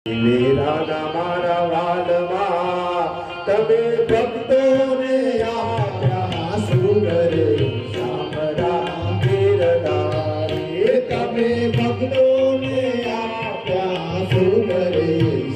વેરાના મારા વાલમાં તમે ભક્તોને આપ્યા સુગરે શામળા ગિરધારી. તમે ભક્તોને આપ્યા સુગરે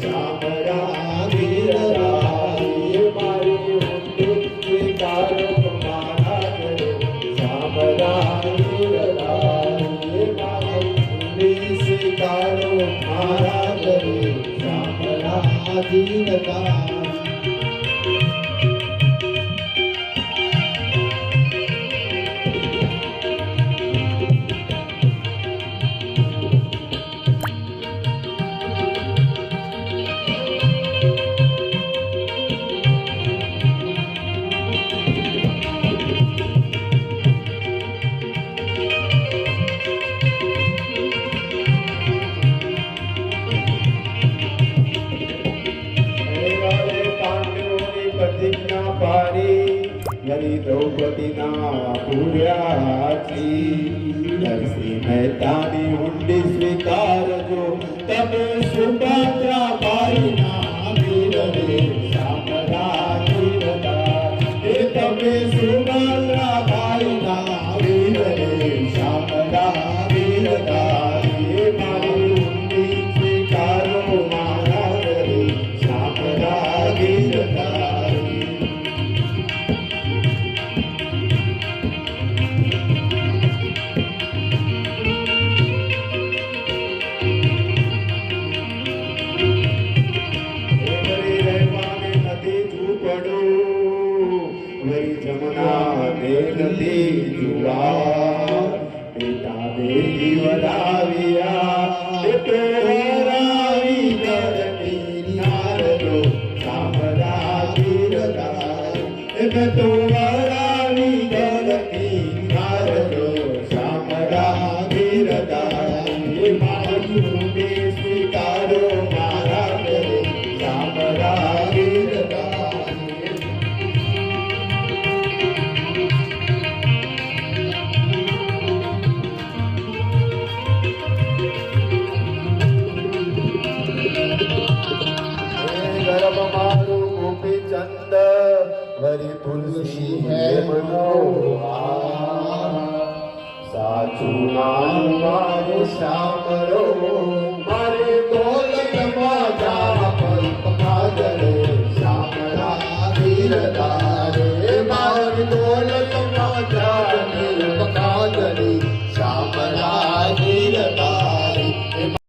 શામળા ગિરધારી. મારી ઊંડી સ્વીકારો મારા ઘરે શામળા ગિરધારી. મારી ઊંડી સ્વીકારો મારા ઘરે શામળા ગિરધારી. વળી દ્રૌપદીના પૂર્યાથી નરસિંહ મહેતાની ઊંડી સ્વીકારજો. તમે સુભદ્રા બાઈના વીરને શામળા ગિરધારી. તમે સુભદ્રા બાઈના વીરને શામળા ગિરધારી. મારી ઊંડી સ્વીકારો મારા ઘરે શામળા ગિરધારી. જમના દેખતી જુવા પિતા દેવી વરાવ્યા તો વરાવી ધરતી નારદો શામળા ગિરધારી. તો વરાવી ધરતી નારદો શામળા ગિરધારી. મારી ઊંડી સ્વીકારો મારા ઘરે શામળા ગિરધારી. મારું ગોપી ચંદ વરી તુલસી હે મનોહાર. સાચું નામ મારું શામળો